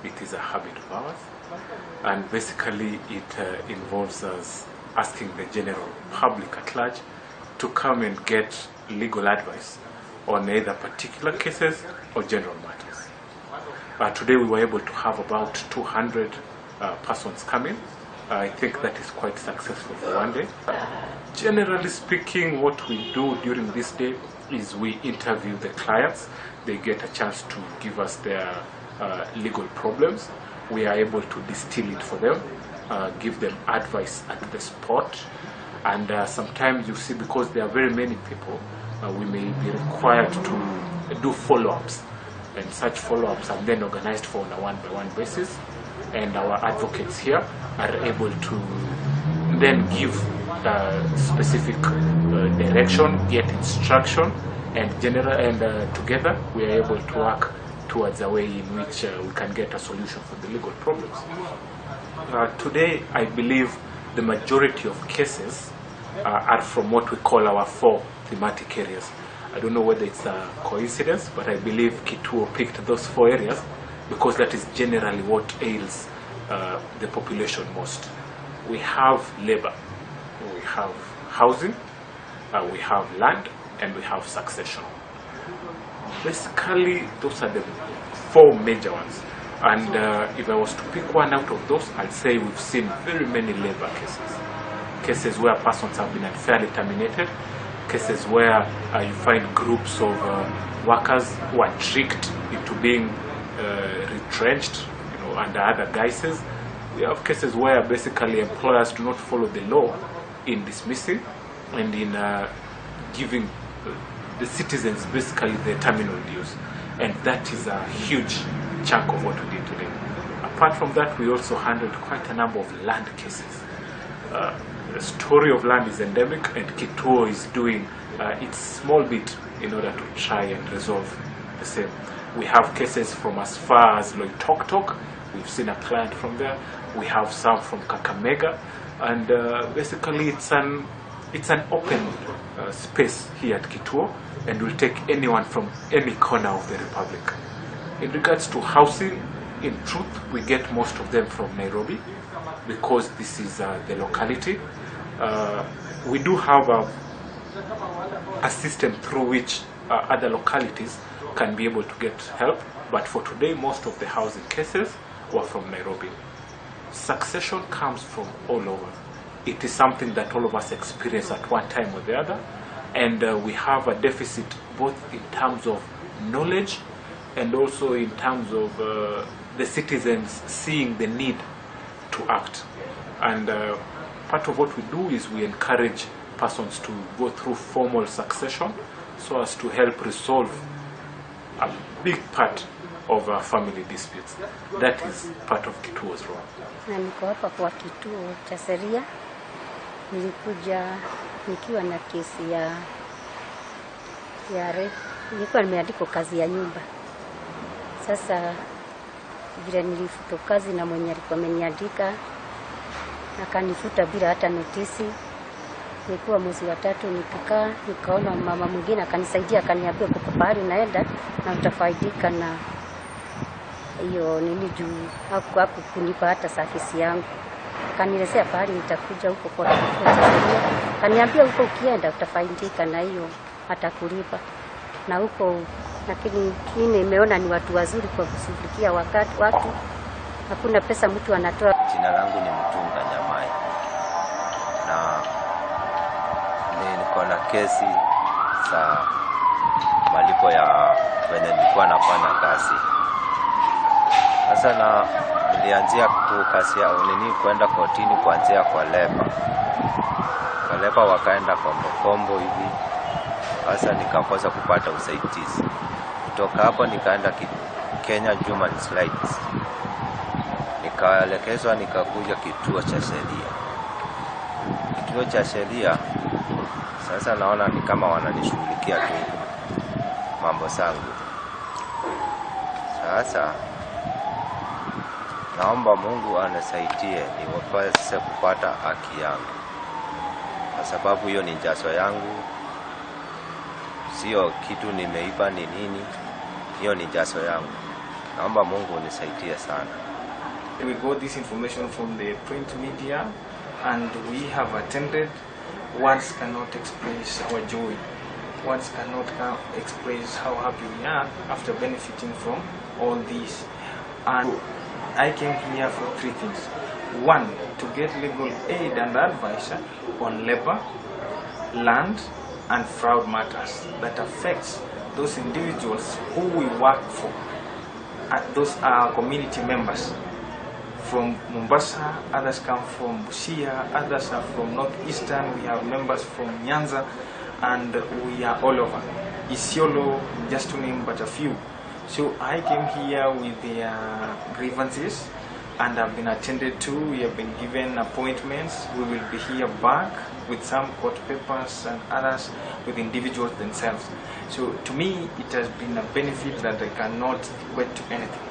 it is a habit of ours, and basically it involves us asking the general public at large to come and get legal advice on either particular cases or general matters. Today we were able to have about 200 persons come in. I think that is quite successful for one day. Generally speaking, what we do during this day is we interview the clients. They get a chance to give us their legal problems. We are able to distill it for them, give them advice at the spot, and sometimes you see, because there are very many people, we may be required to do follow-ups, and such follow-ups are then organized for on a one-by-one basis, and our advocates here are able to then give specific direction, get instruction, and together we are able to work towards a way in which we can get a solution for the legal problems. Today, I believe the majority of cases are from what we call our 4 thematic areas. I don't know whether it's a coincidence, but I believe Kituo picked those 4 areas because that is generally what ails the population most. We have labor, we have housing, we have land, and we have succession. Basically, those are the 4 major ones. And if I was to pick one out of those, I'd say we've seen very many labor cases. Cases where persons have been unfairly terminated, cases where you find groups of workers who are tricked into being retrenched, under other guises. We have cases where basically employers do not follow the law in dismissing and in giving the citizens basically the terminal dues, and that is a huge chunk of what we did today. Apart from that, we also handled quite a number of land cases. The story of land is endemic, and Kituo is doing its small bit in order to try and resolve the same. We have cases from as far as Loitoktok. We've seen a client from there. We have some from Kakamega, and basically it's an open space here at Kituo, and we'll take anyone from any corner of the Republic. In regards to housing, in truth, we get most of them from Nairobi because this is the locality. We do have a system through which other localities can be able to get help, but for today, most of the housing cases were from Nairobi. Succession comes from all over. It is something that all of us experience at one time or the other, and we have a deficit both in terms of knowledge and also in terms of the citizens seeing the need to act. And part of what we do is we encourage persons to go through formal succession so as to help resolve a big part of family disputes. That is part of Kituo's role. Na niko hapa kwa Kituo Cha Sheria. Nilikuja nikiwa na kesi ya nilikuwa nimeandikwa kazi ya nyumba. Sasa vile nilifutwa kazi na mwenye alikuwa ameniandika, akanifuta bila hata notisi. Nilikuwa mwezi wa 3 nikikaa, nikaona mama mwingine akanisaidia, akaniambia kuko pahali naenda na utafaidika na hiyo nini juu hapo kunipa hata service yangu. Kanielezea pahali nitakuja huko kwa Kituo Cha Sheria. Kaniambia huko ukienda utafaidika na hiyo atakulipa. Na huko lakini nimeona ni watu wazuri kwa kushughulikia watu. Hakuna pesa mtu anatoa. Jina langu ni Mtunga Nyamai. Na niko na kesi za malipo ya venye nilikuwa nafanya kazi. Sasa nilianzia tu kazi ya kwenda kotini kuanzia kwa leba. Kwa leba wakaenda kombo hivi. Sasa nikakosa kupata usaidizi. Kutoka hapo nikaenda Kenya Human Rights. Nikaelekezwa nikakuja Kituo Cha Sheria. Kituo Cha Sheria sasa naona ni kama wananishughulikia tu mambo zangu. Sasa naomba Mungu anisaidie niweze kupata haki yangu, kwa sababu hiyo ni jasho yangu, sio kitu nimeiba ni nini, hiyo ni jasho yangu. Naomba Mungu unisaidie sana. We got this information from the print media and we have attended. Words cannot express our joy. Words cannot express how happy we are after benefiting from all this. And I came here for 3 things. 1, to get legal aid and advice on labor, land and fraud matters that affects those individuals who we work for. Those are community members from Mombasa, others come from Busia, others are from Northeastern, we have members from Nyanza, and we are all over. Isiolo, just to name but a few. So I came here with their grievances and have been attended to. We have been given appointments. We will be here back with some court papers and others with individuals themselves. So to me, it has been a benefit that I cannot equate to anything.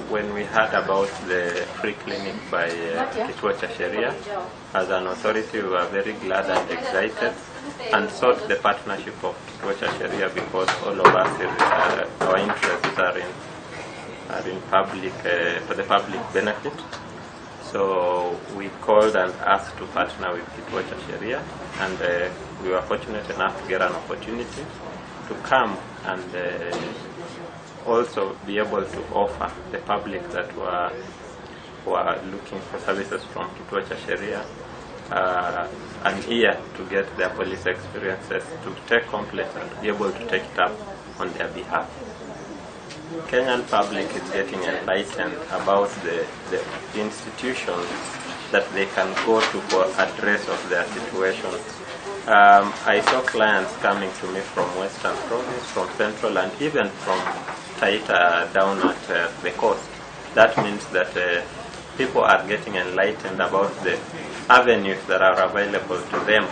When we heard about the free clinic by Kituo Cha Sheria, as an authority we were very glad and excited and sought the partnership of Kituo Cha Sheria because all of us, our interests are in public, for the public benefit. So we called and asked to partner with Kituo Cha Sheria, and we were fortunate enough to get an opportunity to come and also be able to offer the public that who are looking for services from Kituo Cha Sheria an ear to get their police experiences, to take complaints and be able to take it up on their behalf. Kenyan public is getting enlightened about the institutions that they can go to for address of their situations. I saw clients coming to me from Western Province, from Central, and even from Taita down at the coast. That means that people are getting enlightened about the avenues that are available to them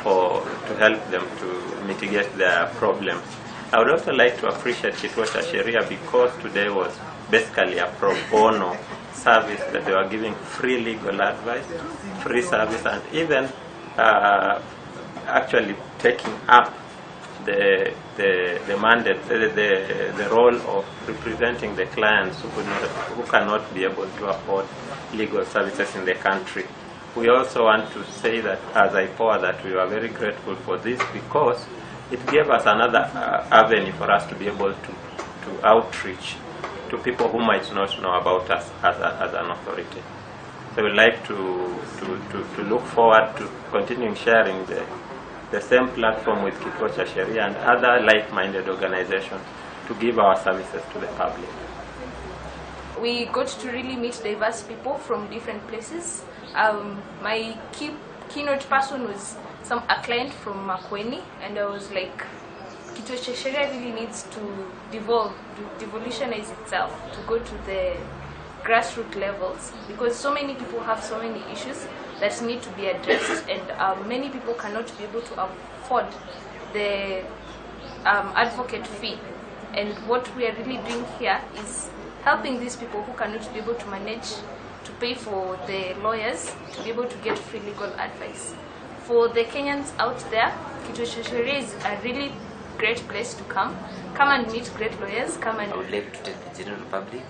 to help them to mitigate their problems. I would also like to appreciate Kituo Cha Sheria because today was basically a pro bono service that they were giving free legal advice, free service, and even actually taking up the mandate, the role of representing the clients who cannot be able to afford legal services in the country. We also want to say that as IPOA that we are very grateful for this because it gave us another avenue for us to be able to outreach to people who might not know about us as an authority. So we'd like to look forward to continuing sharing the same platform with Kituo Cha Sheria and other like-minded organizations to give our services to the public. We got to really meet diverse people from different places. My keynote person was a client from Makueni, and I was like, Kituo Cha Sheria really needs to devolutionize itself, to go to the grassroots levels, because so many people have so many issues that need to be addressed, and many people cannot be able to afford the advocate fee. And what we are really doing here is helping these people who cannot be able to manage to pay for the lawyers to be able to get free legal advice. For the Kenyans out there, Kituo Cha Sheria is a really great place to come and meet great lawyers. I would like to tell the general public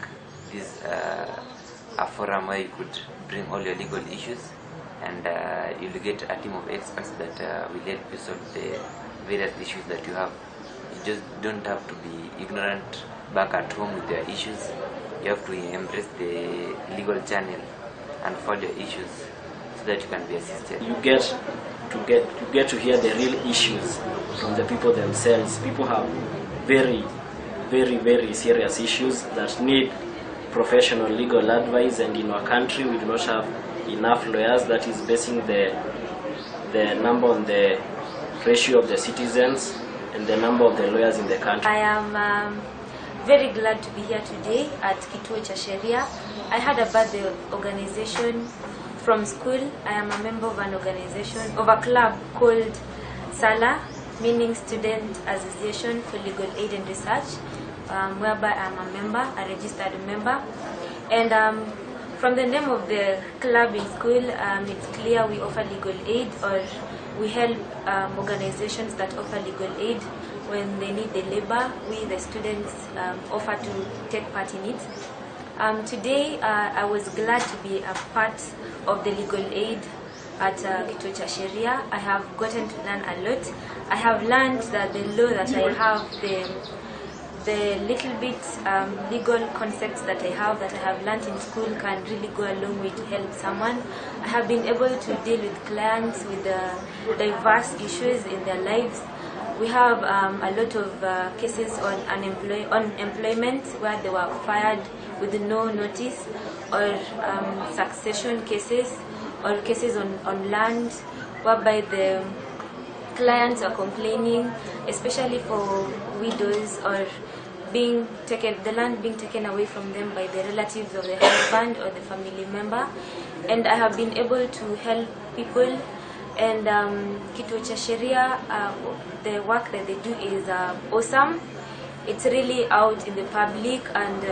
this a forum where you could bring all your legal issues, and you'll get a team of experts that will help you solve the various issues that you have. You just don't have to be ignorant back at home with your issues. You have to embrace the legal channel and follow your issues so that you can be assisted. You get to hear the real issues from the people themselves. People have very, very, very serious issues that need professional legal advice, and in our country we do not have enough lawyers. That is basing the number on the ratio of the citizens and the number of the lawyers in the country. I am very glad to be here today at Kituo Cha Sheria. I had about the organization from school. I am a member of an organization, of a club called SALA, meaning Student Association for Legal Aid and Research, whereby I am a member, a registered member. And from the name of the club in school, it's clear we offer legal aid, or we help organizations that offer legal aid when they need the labor, we the students offer to take part in it. Today I was glad to be a part of the legal aid at Kituo Cha Sheria. I have gotten to learn a lot. I have learned that the law that I have, the little bit legal concepts that I have learned in school can really go a long way to help someone. I have been able to deal with clients with diverse issues in their lives. We have a lot of cases on unemployment where they were fired with no notice, or succession cases, or cases on land whereby the clients are complaining, especially for widows, or the land being taken away from them by the relatives of the husband or the family member. And I have been able to help people. And Kituo Cha Sheria, the work that they do is awesome. It's really out in the public, and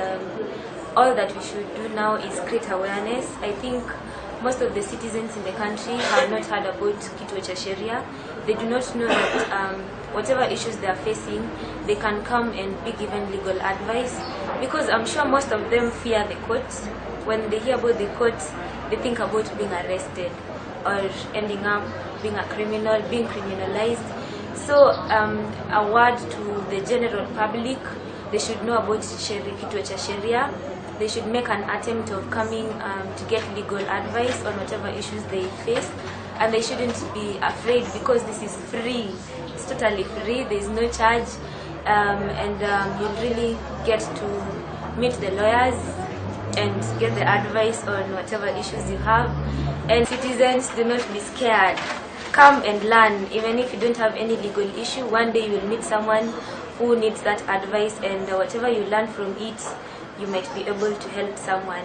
all that we should do now is create awareness. I think most of the citizens in the country have not heard about Kituo Cha Sheria. They do not know that whatever issues they are facing, they can come and be given legal advice, because I'm sure most of them fear the court. When they hear about the court, they think about being arrested or ending up being a criminal, being criminalized. So a word to the general public: they should know about Kituo Cha Sheria. They should make an attempt of coming to get legal advice on whatever issues they face, and they shouldn't be afraid, because this is free. It's totally free. There is no charge, and you'll really get to meet the lawyers and get the advice on whatever issues you have. And citizens, do not be scared. Come and learn. Even if you don't have any legal issue, one day you will meet someone who needs that advice, and whatever you learn from it, you might be able to help someone.